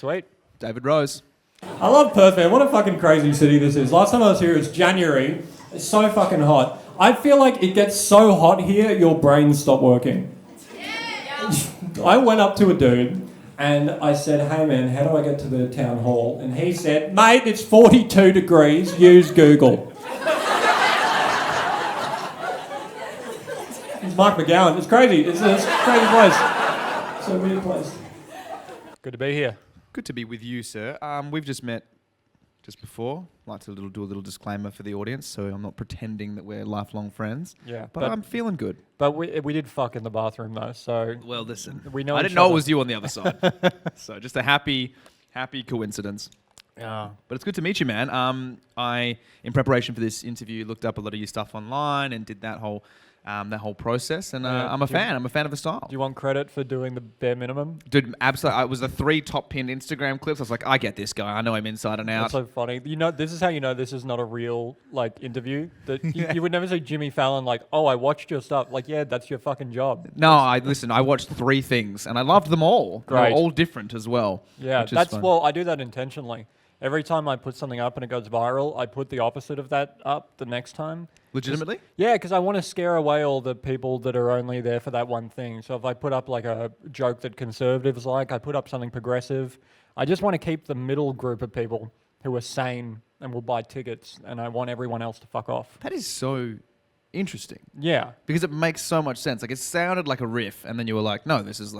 Sweet. David Rose. I love Perth, man. What a fucking crazy city this is. Last time I was here, it was January. It's so fucking hot. I feel like it gets so hot here, your brains stop working. Yeah. I went up to a dude and I said, hey man, how do I get to the town hall? And he said, mate, it's 42 degrees, use Google. It's Mark McGowan. It's crazy. It's a crazy place. It's a weird place. Good to be here. Good to be with you, sir. We've just met just before. I'd like to do a little disclaimer for the audience, so I'm not pretending that we're lifelong friends. Yeah, but I'm feeling good. But we did fuck in the bathroom though, so well, listen, we know I each didn't know other. it was you on the other side. So just a happy coincidence. Yeah. But it's good to meet you, man. I, in preparation for this interview, looked up a lot of your stuff online and did that whole process, and I'm a fan. I'm a fan of the style. Do you want credit for doing the bare minimum? Dude, absolutely. It was the 3 top pinned Instagram clips. I was like, I get this guy. I know him inside and out. That's so funny. You know, this is how you know this is not a real interview. That you would never say Jimmy Fallon oh, I watched your stuff. Yeah, that's your fucking job. No, I watched 3 things and I loved them all. Great. They were all different as well. Yeah, I do that intentionally. Every time I put something up and it goes viral, I put the opposite of that up the next time. Legitimately? Yeah, because I want to scare away all the people that are only there for that one thing. So if I put up a joke that conservatives like, I put up something progressive. I just want to keep the middle group of people who are sane and will buy tickets, and I want everyone else to fuck off. That is so interesting. Yeah. Because it makes so much sense. It sounded like a riff, and then you were like, no, this is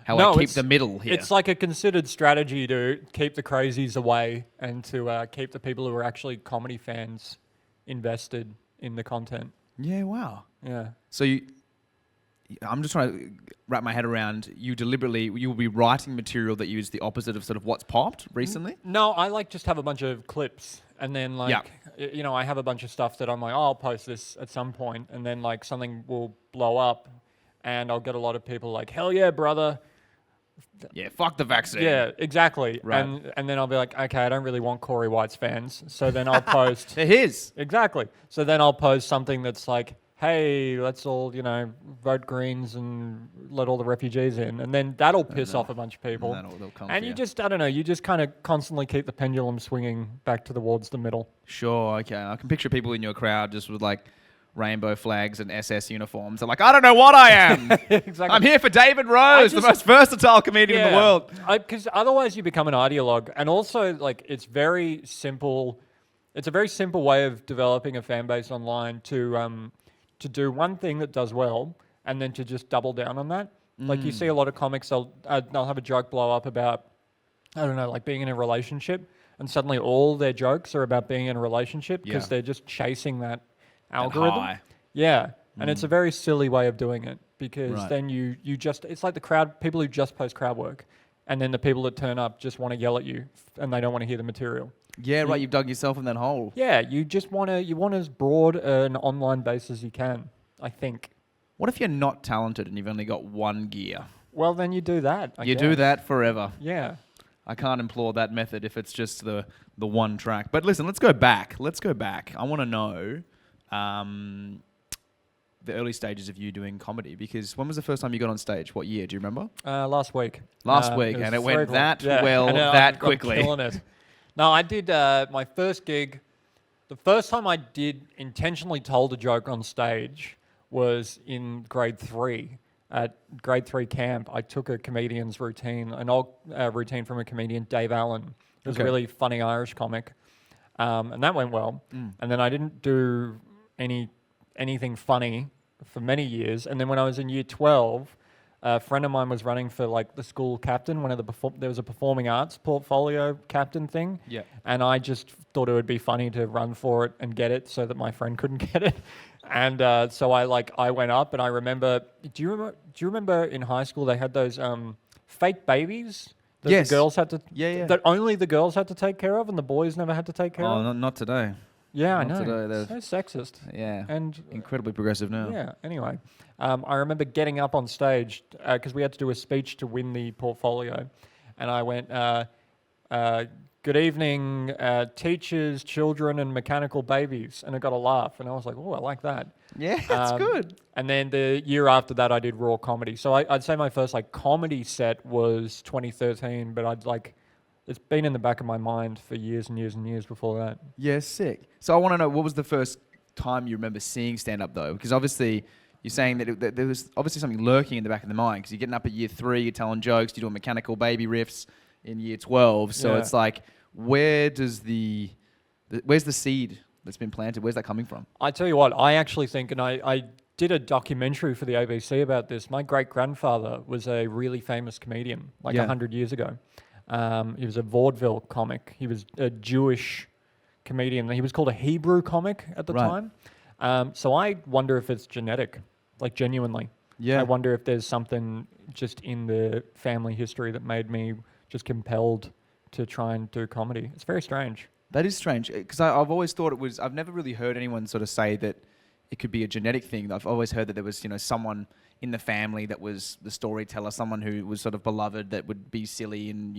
how I keep the middle here. It's like a considered strategy to keep the crazies away and to keep the people who are actually comedy fans invested in the content. Yeah, wow. Yeah. So I'm just trying to wrap my head around, you will be writing material that is the opposite of sort of what's popped recently? No, I just have a bunch of clips and then I have a bunch of stuff that I'm I'll post this at some point, and then something will blow up and I'll get a lot of people hell yeah, brother. Yeah, fuck the vaccine. Yeah, exactly. Right. And then I'll be okay, I don't really want Corey White's fans. So then I'll post... They're his. Exactly. So then I'll post something that's hey, let's all, vote Greens and let all the refugees in. And then that'll piss off a bunch of people. And you just, I don't know, you just kind of constantly keep the pendulum swinging back towards the middle. Sure, okay. I can picture people in your crowd just with rainbow flags and SS uniforms. They're I don't know what I am. Exactly. I'm here for David Rose, the most versatile comedian in the world. Because otherwise you become an ideologue. And also, it's very simple. It's a very simple way of developing a fan base online to do one thing that does well and then to just double down on that. You see a lot of comics, they'll have a joke blow up about, I don't know, being in a relationship, and suddenly all their jokes are about being in a relationship because they're just chasing that algorithm. Yeah. And it's a very silly way of doing it because then you just, it's like the crowd, people who just post crowd work, and then the people that turn up just want to yell at you and they don't want to hear the material. Yeah, right. You've dug yourself in that hole. Yeah, you want as broad an online base as you can, I think. What if you're not talented and you've only got one gear? Well, then you do that. I guess. Do that forever. Yeah. I can't implore that method if it's just the one track. But listen, let's go back. I want to know the early stages of you doing comedy, because when was the first time you got on stage? What year? Do you remember? Last week. Last week, and it went that quickly. I'm killing it. No, I did my first gig. The first time I did intentionally told a joke on stage was in grade 3. At grade 3 camp, I took a comedian's routine, an old routine from a comedian, Dave Allen. It was a really funny Irish comic. And that went well. And then I didn't do anything funny for many years. And then when I was in year 12, a friend of mine was running for the school captain, there was a performing arts portfolio captain thing. Yeah. And I just thought it would be funny to run for it and get it so that my friend couldn't get it. And so I went up, and I remember, do you remember in high school they had those fake babies that the girls had to that only the girls had to take care of and the boys never had to take care of? Oh, not today. Yeah, I Not know. today, So sexist. Yeah. And incredibly progressive now. yeah, anyway. I remember getting up on stage because we had to do a speech to win the portfolio. And I went, good evening, teachers, children, and mechanical babies. And it got a laugh. And I was like, oh, I like that. Yeah, that's good. And then the year after that, I did raw comedy. So I'd say my first comedy set was 2013, but I'd it's been in the back of my mind for years and years and years before that. Yeah, sick. So I want to know, what was the first time you remember seeing stand-up though? Because obviously you're saying that there was obviously something lurking in the back of the mind, because you're getting up at year 3, you're telling jokes, you're doing mechanical baby riffs in year 12. So it's like, where's the seed that's been planted? Where's that coming from? I tell you what, I actually think, and I did a documentary for the ABC about this. My great-grandfather was a really famous comedian, like 100 years ago. He was a vaudeville comic. He was a Jewish comedian. He was called a Hebrew comic at the time. So I wonder if it's genetic, like genuinely. Yeah. I wonder if there's something just in the family history that made me just compelled to try and do comedy. It's very strange. That is strange, because I've always thought I've never really heard anyone sort of say that it could be a genetic thing. I've always heard that there was, someone in the family that was the storyteller, someone who was sort of beloved that would be silly, and,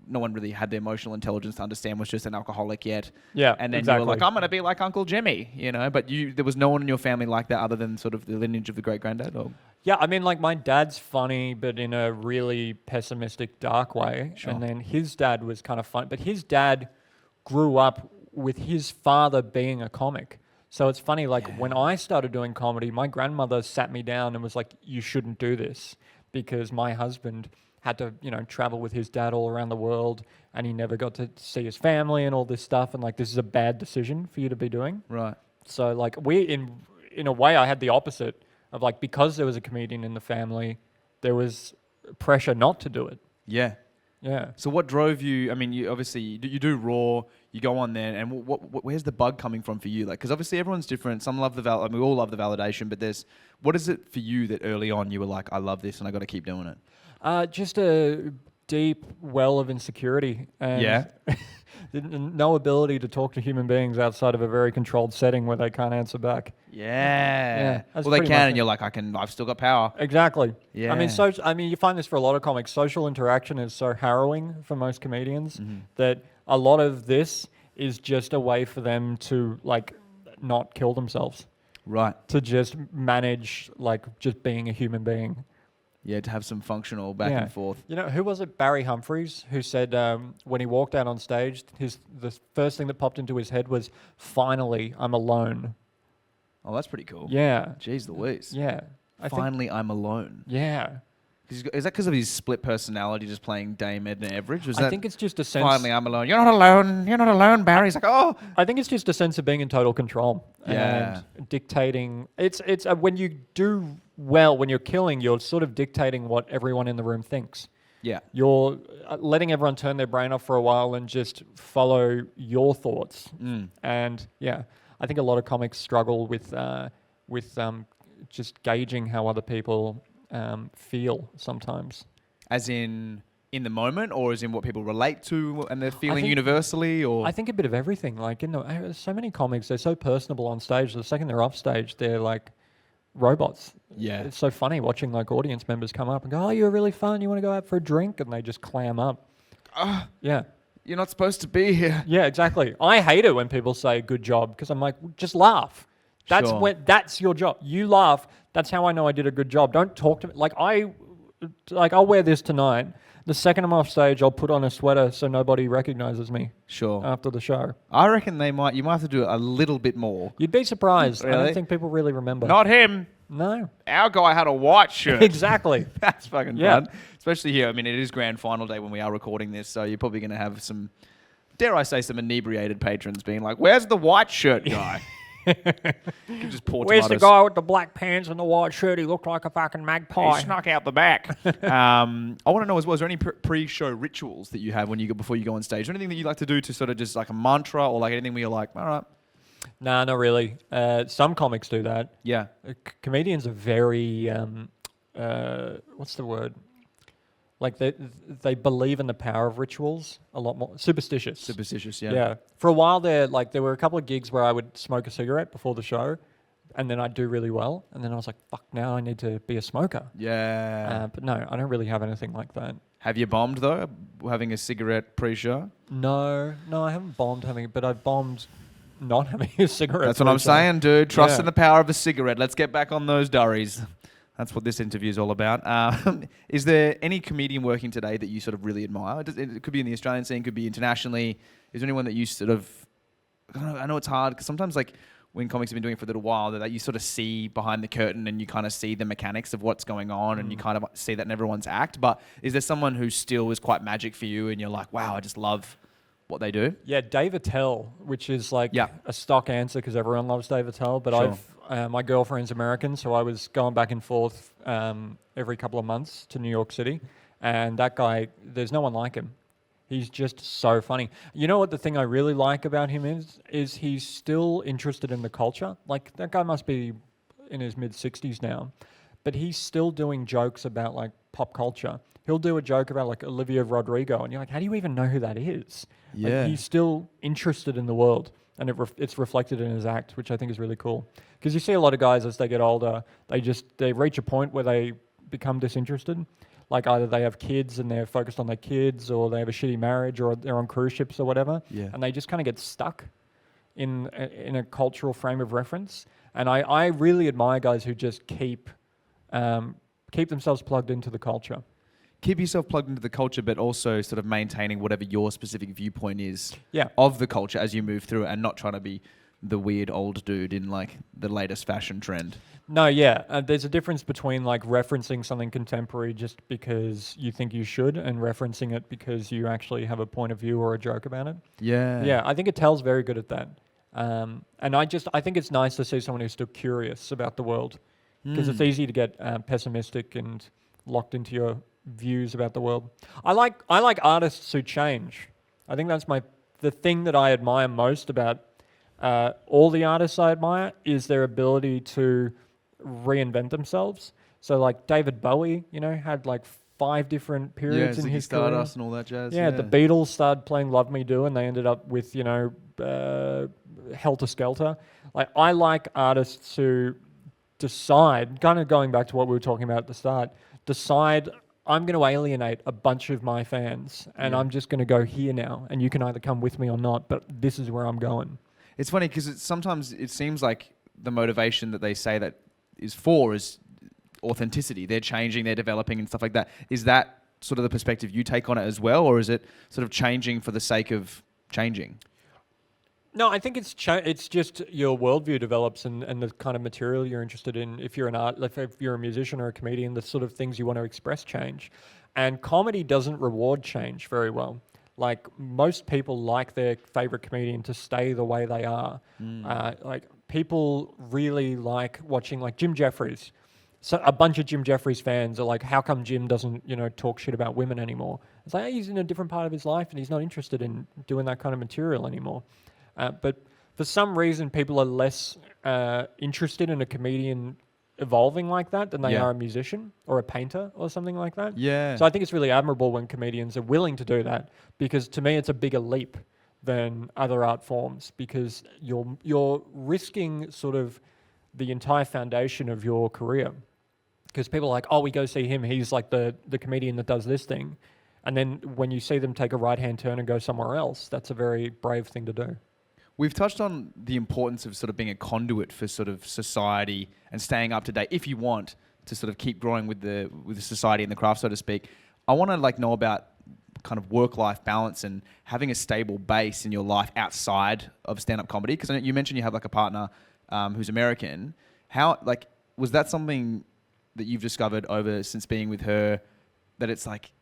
no one really had the emotional intelligence to understand was just an alcoholic yet. Yeah, and then you were like, I'm going to be like Uncle Jimmy, but there was no one in your family like that other than sort of the lineage of the great-granddad? Or? Yeah, I mean, like, my dad's funny, but in a really pessimistic, dark way. Sure. And then his dad was kind of fun, but his dad grew up with his father being a comic. So it's funny, like, when I started doing comedy, my grandmother sat me down and was like, you shouldn't do this, because my husband had to, travel with his dad all around the world, and he never got to see his family and all this stuff, and like, this is a bad decision for you to be doing. Right. So like, in a way, I had the opposite of, like, because there was a comedian in the family, there was pressure not to do it. Yeah. Yeah. So what drove you? I mean, you obviously you do Raw, you go on there, and where's the bug coming from for you? Like, because obviously everyone's different. Some love we all love the validation, but what is it for you that early on you were like, I love this and I got to keep doing it? Just a deep well of insecurity, and no ability to talk to human beings outside of a very controlled setting where they can't answer back. Yeah. Well, they can, and you're like, I've still got power. Exactly. Yeah. I mean, you find this for a lot of comics. Social interaction is so harrowing for most comedians that a lot of this is just a way for them to, like, not kill themselves. Right. To just manage, like, just being a human being. Yeah, to have some functional back and forth. Who was it? Barry Humphries, who said when he walked out on stage, the first thing that popped into his head was, finally, I'm alone. Oh, that's pretty cool. Yeah. Jeez Louise. Yeah. Finally, I'm alone. Yeah. Is that because of his split personality, just playing Dame Edna Everage? I think it's just a sense... Finally, I'm alone. You're not alone. You're not alone, Barry. He's like, oh. I think it's just a sense of being in total control. Yeah. And dictating... It's when you do well, when you're killing, you're sort of dictating what everyone in the room thinks. Yeah. You're letting everyone turn their brain off for a while and just follow your thoughts. And, yeah, I think a lot of comics struggle with just gauging how other people... feel sometimes. As in the moment, or as in what people relate to and they're feeling universally, or? I think a bit of everything. Like, so many comics, they're so personable on stage. The second they're off stage, they're like robots. Yeah. It's so funny watching, like, audience members come up and go, oh, you're really fun. You want to go out for a drink? And they just clam up. Yeah. You're not supposed to be here. Yeah, exactly. I hate it when people say good job, because I'm like, just laugh. That's your job. You laugh. That's how I know I did a good job. Don't talk to me. I'll wear this tonight. The second I'm off stage, I'll put on a sweater so nobody recognizes me. Sure. After the show. I reckon you might have to do it a little bit more. You'd be surprised. Really? I don't think people really remember. Not him. No. Our guy had a white shirt. Exactly. That's fucking fun. Especially here. I mean, it is grand final day when we are recording this, so you're probably going to have some, dare I say, some inebriated patrons being like, where's the white shirt guy? Just pour Where's tomatoes. The guy with the black pants and the white shirt? He looked like a fucking magpie. He snuck out the back. I want to know as well, is there any pre-show rituals that you have before you go on stage? Is there anything that you like to do to sort of just like a mantra, or like anything where you're like, all right? Nah, not really. Some comics do that. Yeah. Comedians are very, what's the word? Like, they believe in the power of rituals a lot more. Superstitious. Superstitious, yeah. Yeah. For a while there were a couple of gigs where I would smoke a cigarette before the show, and then I'd do really well. And then I was like, fuck, now I need to be a smoker. Yeah. But no, I don't really have anything like that. Have you bombed, though, having a cigarette pre-show? No, I haven't bombed having it, but I've bombed not having a cigarette. That's what I'm saying, dude. Trust in the power of a cigarette. Let's get back on those durries. That's what this interview is all about. Is there any comedian working today that you sort of really admire? It could be in the Australian scene, could be internationally. Is there anyone that you sort of... I know it's hard because sometimes like when comics have been doing it for a little while, that you sort of see behind the curtain and you kind of see the mechanics of what's going on and you kind of see that in everyone's act. But is there someone who still is quite magic for you and you're like, wow, I just love what they do? Yeah, Dave Attell, which is like a stock answer because everyone loves Dave Attell. But Sure. my girlfriend's American, so I was going back and forth every couple of months to New York City. And that guy, there's no one like him. He's just so funny. You know what the thing I really like about him is he's still interested in the culture. Like, that guy must be in his mid-60s now, but he's still doing jokes about, like, pop culture. He'll do a joke about, like, Olivia Rodrigo, and you're like, how do you even know who that is? Yeah. Like, he's still interested in the world, and it's reflected in his act, which I think is really cool. Because you see a lot of guys as they get older, they reach a point where they become disinterested. Like either they have kids and they're focused on their kids, or they have a shitty marriage, or they're on cruise ships or whatever, and they just kind of get stuck in a cultural frame of reference. And I really admire guys who just keep themselves plugged into the culture. Keep yourself plugged into the culture, but also sort of maintaining whatever your specific viewpoint is Yeah. of the culture as you move through it, and not trying to be the weird old dude in like the latest fashion trend. No, yeah. There's a difference between like referencing something contemporary just because you think you should, and referencing it because you actually have a point of view or a joke about it. Yeah. Yeah, I think Attell's very good at that. And I think it's nice to see someone who's still curious about the world, because it's easy to get pessimistic and locked into your views about the world. I like artists who change. I think that's the thing that I admire most about all the artists I admire is their ability to reinvent themselves. So like David Bowie, had like 5 different periods in his career. Stardust and all that jazz. Yeah, the Beatles started playing Love Me Do, and they ended up with, Helter Skelter. Like, I like artists who decide, kind of going back to what we were talking about at the start, decide I'm going to alienate a bunch of my fans, and I'm just going to go here now, and you can either come with me or not, but this is where I'm going. It's funny because sometimes it seems like the motivation that they say that is authenticity. They're changing, they're developing and stuff like that. Is that sort of the perspective you take on it as well, or is it sort of changing for the sake of changing? No, I think it's just your worldview develops and the kind of material you're interested in. If you're if you're a musician or a comedian, the sort of things you want to express change. And comedy doesn't reward change very well. Like, most people like their favorite comedian to stay the way they are. Like, people really like watching like Jim Jeffries. So a bunch of Jim Jeffries fans are like, how come Jim doesn't, talk shit about women anymore? It's like, hey, he's in a different part of his life and he's not interested in doing that kind of material anymore. But for some reason, people are less interested in a comedian evolving like that than they are a musician or a painter or something like that. Yeah. So I think it's really admirable when comedians are willing to do that, because to me it's a bigger leap than other art forms, because you're risking sort of the entire foundation of your career. Because people are like, oh, we go see him, he's like the comedian that does this thing. And then when you see them take a right-hand turn and go somewhere else, that's a very brave thing to do. We've touched on the importance of sort of being a conduit for sort of society and staying up to date if you want to sort of keep growing with the society and the craft, so to speak. I want to know about kind of work-life balance and having a stable base in your life outside of stand-up comedy, because you mentioned you have like a partner who's American. How was that something that you've discovered over since being with her, that it's like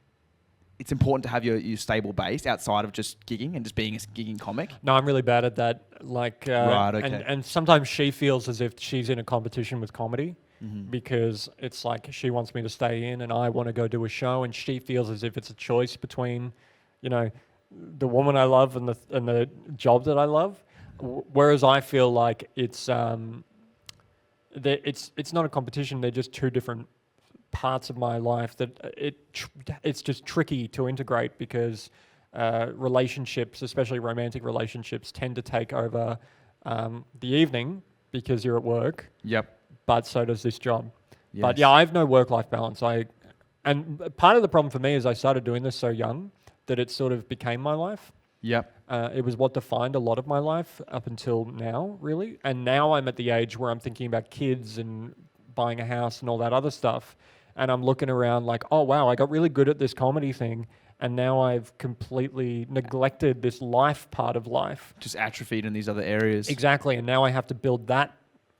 it's important to have your stable base outside of just gigging and just being a gigging comic? No, I'm really bad at that. Right, okay. And sometimes she feels as if she's in a competition with comedy, because it's like she wants me to stay in and I want to go do a show, and she feels as if it's a choice between, the woman I love and the job that I love. Whereas I feel like it's not a competition. They're just two different parts of my life that it's just tricky to integrate, because relationships, especially romantic relationships, tend to take over the evening because you're at work. Yep. But so does this job. Yes. But yeah, I have no work-life balance. And part of the problem for me is I started doing this so young that it sort of became my life. Yep. It was what defined a lot of my life up until now, really. And now I'm at the age where I'm thinking about kids and buying a house and all that other stuff. And I'm looking around like, oh wow, I got really good at this comedy thing, and now I've completely neglected this life part of life. Just atrophied in these other areas. Exactly, and now I have to build that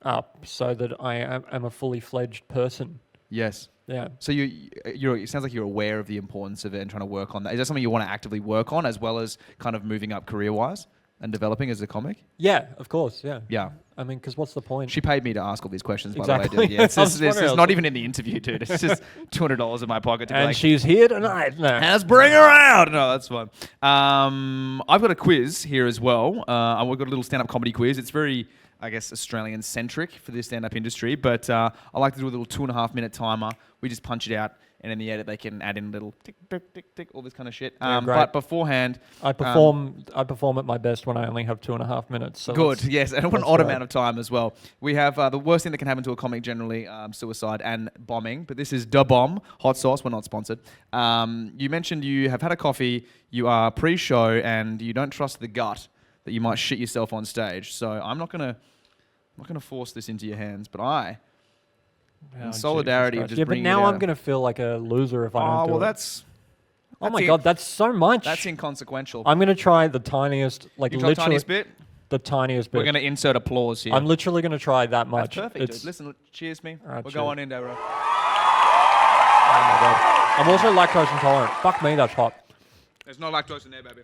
up so that I am a fully fledged person. Yes. Yeah. So it sounds like you're aware of the importance of it and trying to work on that. Is that something you want to actively work on as well as kind of moving up career-wise and developing as a comic? Yeah, of course. Yeah. Yeah. I mean, because what's the point? She paid me to ask all these questions, by Exactly. the way, dude. Yeah, it's It's not even in the interview, dude. It's just $200 in my pocket to be and like, she's here tonight. No. let's bring her out. No, that's fine. I've got a quiz here as well. I've got a little stand-up comedy quiz. It's very, I guess, Australian-centric for the stand-up industry, but I like to do a little 2.5-minute timer. We just punch it out, and in the edit they can add in a little tick, tick, tick, tick, all this kind of shit. Yeah, great. But beforehand, I perform at my best when I only have 2.5 minutes. So good, yes, and an that's odd great. amount of time as well. We have the worst thing that can happen to a comic generally, suicide and bombing. But this is Da Bomb, hot sauce. We're not sponsored. You mentioned you have had a coffee, you are pre-show, and you don't trust the gut that you might shit yourself on stage. So I'm not gonna force this into your hands, but in solidarity of just but bringing now it I'm out. going to feel like a loser if I don't do well, it. that's Oh my it. god, that's so much. That's inconsequential. I'm going to try the tiniest, like You try literally tiniest bit. the tiniest bit. We're going to insert applause here. I'm literally going to try that much. That's perfect, dude. Listen, cheers me. Alright, We'll cheers. go on in, Deborah. Oh my god. I'm also lactose intolerant. Fuck me, that's hot. There's no lactose in there, baby.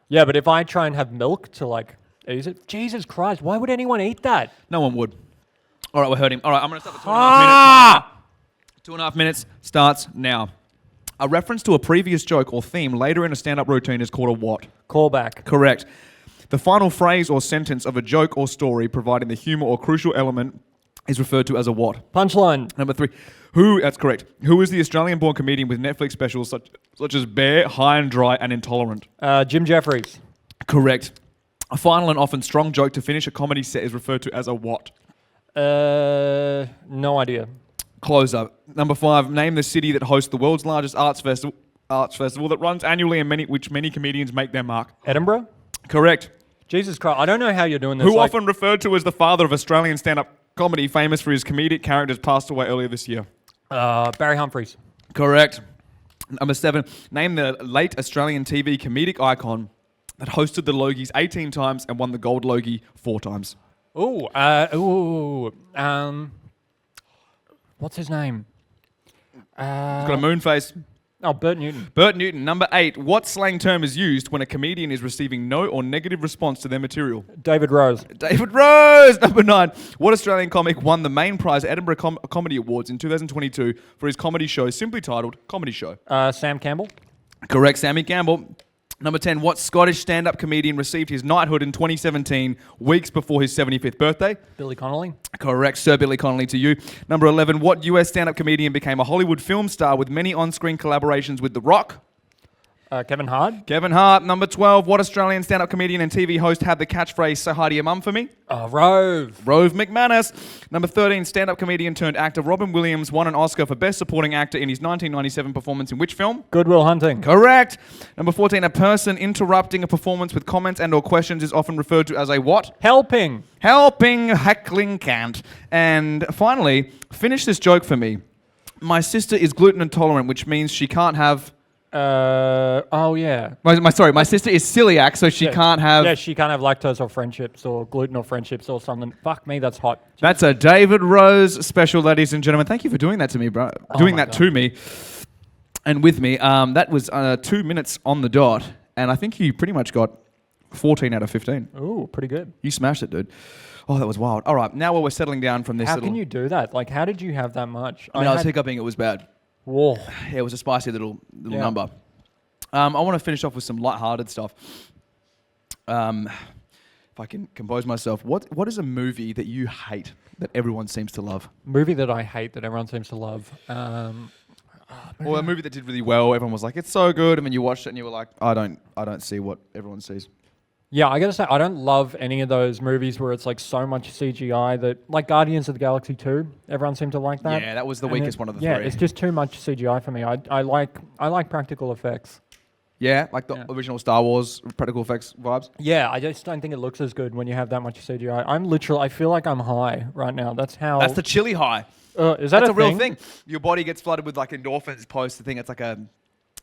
Yeah, but if I try and have milk to like ease it, Jesus Christ, why would anyone eat that? No one would. All right, we're hurting. All right, I'm going to start the 2.5 minutes. 2.5 minutes starts now. A reference to a previous joke or theme later in a stand-up routine is called a what? Callback. Correct. The final phrase or sentence of a joke or story providing the humor or crucial element is referred to as a what? Punchline. Number 3. That's correct. Who is the Australian-born comedian with Netflix specials such as Bear, High and Dry, and Intolerant? Jim Jeffries. Correct. A final and often strong joke to finish a comedy set is referred to as a what? No idea. Closer. Number 5. Name the city that hosts the world's largest arts festival that runs annually and which many comedians make their mark. Edinburgh? Correct. Jesus Christ, I don't know how you're doing this. Who often referred to as the father of Australian stand-up comedy, famous for his comedic characters, passed away earlier this year. Barry Humphries. Correct. Number 7. Name the late Australian TV comedic icon that hosted the Logies 18 times and won the Gold Logie 4 times. What's his name? He's got a moon face. Oh, Bert Newton. Bert Newton. Number 8. What slang term is used when a comedian is receiving no or negative response to their material? David Rose. David Rose. Number 9. What Australian comic won the main prize at Edinburgh Comedy Awards in 2022 for his comedy show simply titled Comedy Show? Sam Campbell. Correct, Sammy Campbell. Number 10. What Scottish stand-up comedian received his knighthood in 2017, weeks before his 75th birthday? Billy Connolly. Correct, Sir Billy Connolly to you. Number 11. What US stand-up comedian became a Hollywood film star with many on-screen collaborations with The Rock? Kevin Hart. Kevin Hart. Number 12. What Australian stand-up comedian and TV host had the catchphrase, "Say hi to your mum for me"? Rove. Rove McManus. Number 13. Stand-up comedian turned actor Robin Williams won an Oscar for Best Supporting Actor in his 1997 performance in which film? Good Will Hunting. Correct. Number 14. A person interrupting a performance with comments and or questions is often referred to as a what? Helping. Helping, heckling, cant. And finally, finish this joke for me. My sister is gluten intolerant, which means she can't have... Oh yeah. My sister is celiac, so she can't have... Yeah, she can't have lactose or friendships or gluten or friendships or something. Fuck me, that's hot. That's a David Rose special, ladies and gentlemen. Thank you for doing that to me, bro. Doing that to me and with me. That was 2 minutes on the dot, and I think you pretty much got 14 out of 15. Ooh, pretty good. You smashed it, dude. Oh, that was wild. All right, now while we're settling down from this How can you do that? Like, how did you have that much? I was hiccuping. It was bad. Whoa. Yeah, it was a spicy little number. I want to finish off with some light-hearted stuff. If I can compose myself, what is a movie that you hate that everyone seems to love? Movie that I hate that everyone seems to love. Or a movie that did really well. Everyone was like, "It's so good," and then you watched it and you were like, "I don't see what everyone sees." Yeah, I gotta say, I don't love any of those movies where it's like so much CGI that, like Guardians of the Galaxy 2, everyone seemed to like that. Yeah, that was the weakest one of the yeah, three. it's just too much CGI for me. I like practical effects. Yeah, like the original Star Wars practical effects vibes. Yeah, I just don't think it looks as good when you have that much CGI. I feel like I'm high right now. That's the chili high. Is that That's a a real thing? thing. Your body gets flooded with like endorphins post the thing. It's like a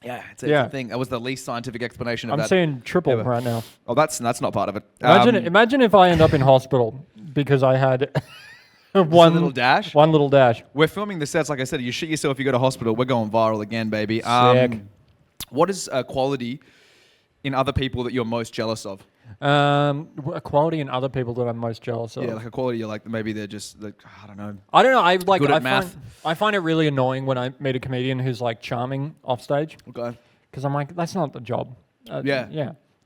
it's a thing. That was the least scientific explanation of I'm that. seeing triple ever. right now. Oh, that's not part of it. Imagine if I end up in hospital because I had one little dash. One little dash. We're filming the sets. Like I said, you shit yourself if you go to hospital. We're going viral again, baby. Sick. What is a quality in other people that you're most jealous of? A quality in other people that I'm most jealous of. Yeah, like a quality you're like, maybe they're just like, I don't know. I don't know. Good at math. I find it really annoying when I meet a comedian who's like charming off stage. Okay. Because I'm like, that's not the job. Yeah.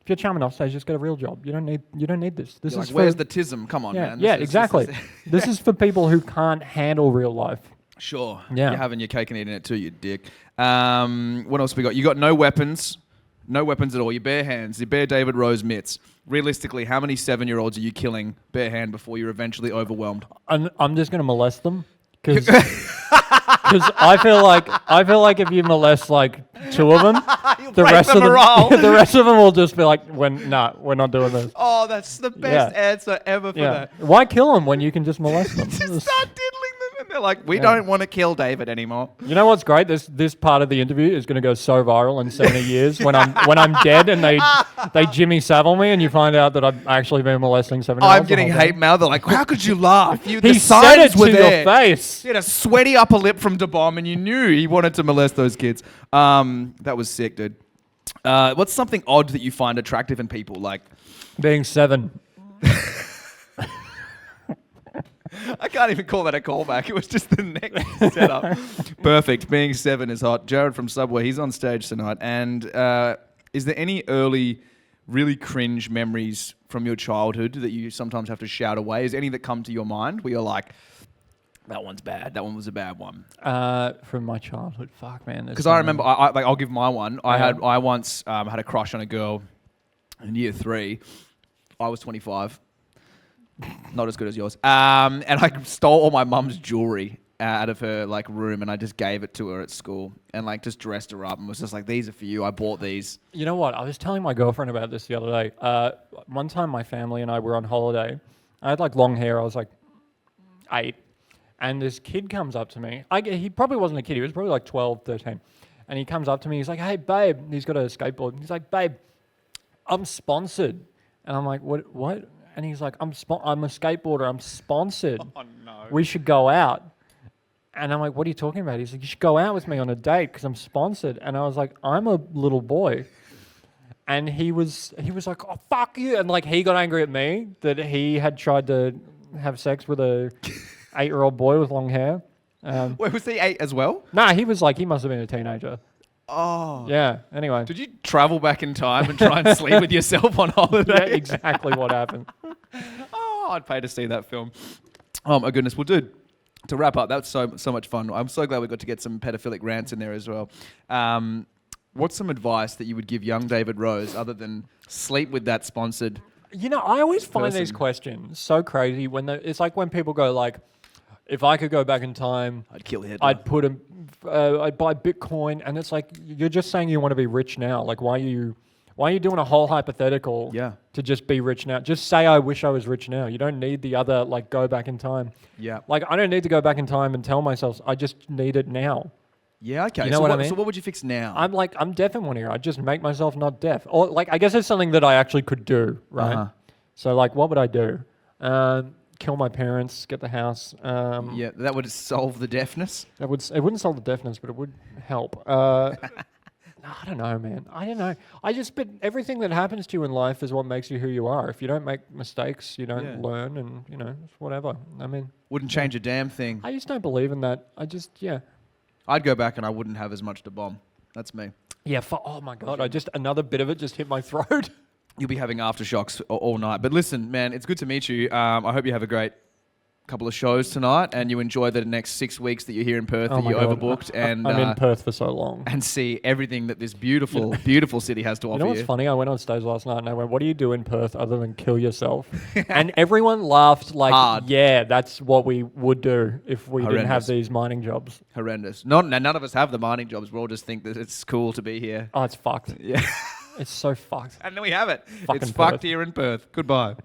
If you're charming off stage, just get a real job. You don't need this. This You're is like, where's the tism? Come on, yeah, man. Yeah, exactly. This is for people who can't handle real life. Sure. Yeah. You're having your cake and eating it too, you dick. What else we got? You got no weapons. No weapons at all. Your bare hands. Your bare David Rose mitts. Realistically, how many 7-year-olds are you killing bare hand before you're eventually overwhelmed? I'm just going to molest them. Because I feel like if you molest like 2 of them, the rest of them will just be like, we're not doing this. Oh, that's the best answer ever for that. Why kill them when you can just molest them? Just start diddling them, and they're like, we don't want to kill David anymore. You know what's great? This part of the interview is going to go so viral in 70 years when I'm dead and they Jimmy Savile me and you find out that I've actually been molesting 7-year-olds. I'm getting hate mail. They're like, how could you laugh? He said it to your face. He had a sweaty upper lip from Da Bomb, and you knew he wanted to molest those kids. That was sick, dude. What's something odd that you find attractive in people? Like being 7. I can't even call that a callback. It was just the next setup. Perfect. Being 7 is hot. Jared from Subway, he's on stage tonight. And is there any early, really cringe memories from your childhood that you sometimes have to shout away? Is there any that come to your mind where you're like, that one's bad. That one was a bad one. From my childhood, fuck man. Because I remember, I'll give my one. I once had a crush on a girl in year 3. I was 25. Not as good as yours. And I stole all my mum's jewelry out of her like room, and I just gave it to her at school, and like just dressed her up, and was just like, "These are for you. I bought these." You know what? I was telling my girlfriend about this the other day. One time, my family and I were on holiday. I had like long hair. I was like 8. And this kid comes up to me. He probably wasn't a kid. He was probably like 12, 13. And he comes up to me. He's like, hey, babe. He's got a skateboard. He's like, babe, I'm sponsored. And I'm like, what? And he's like, I'm a skateboarder. I'm sponsored. Oh, no. We should go out. And I'm like, what are you talking about? He's like, you should go out with me on a date because I'm sponsored. And I was like, I'm a little boy. And he was like, oh, fuck you. And like, he got angry at me that he had tried to have sex with a 8-year-old boy with long hair. Wait, was he 8 as well? Nah, he must have been a teenager. Oh. Yeah, anyway. Did you travel back in time and try and sleep with yourself on holiday? Yeah, exactly what happened. Oh, I'd pay to see that film. Oh my goodness. Well, dude, to wrap up, that's so much fun. I'm so glad we got to get some pedophilic rants in there as well. What's some advice that you would give young David Rose other than sleep with that sponsored? You know, I always find person. these questions so crazy when it's like when people go like, if I could go back in time, I'd kill Hitler. I'd buy Bitcoin, and it's like you're just saying you want to be rich now. Like, why are you doing a whole hypothetical to just be rich now? Just say I wish I was rich now. You don't need the other like go back in time. Yeah. Like I don't need to go back in time and tell myself I just need it now. Yeah, okay. You know what I mean? So what would you fix now? I'm deaf in one ear. I'd just make myself not deaf. Or like I guess it's something that I actually could do, right? Uh-huh. So like what would I do? Kill my parents, get the house. Yeah, that would solve the deafness. It wouldn't solve the deafness, but it would help. I don't know, man. I don't know. But everything that happens to you in life is what makes you who you are. If you don't make mistakes, you don't learn, and it's whatever. I mean, wouldn't change a damn thing. I just don't believe in that. I'd go back and I wouldn't have as much to bomb. That's me. Yeah. Oh my god! Another bit of it just hit my throat. You'll be having aftershocks all night. But listen, man, it's good to meet you. I hope you have a great couple of shows tonight and you enjoy the next 6 weeks that you're here in Perth that you're overbooked. And I'm in Perth for so long. And see everything that this beautiful, beautiful city has to offer you. You know what's funny? I went on stage last night and I went, what do you do in Perth other than kill yourself? And everyone laughed like, hard. Yeah, that's what we would do if we didn't have these mining jobs. Horrendous. None of us have the mining jobs. We all just think that it's cool to be here. Oh, it's fucked. Yeah. It's so fucked. And then we have it. Fucking it's fucked here in Perth. Goodbye.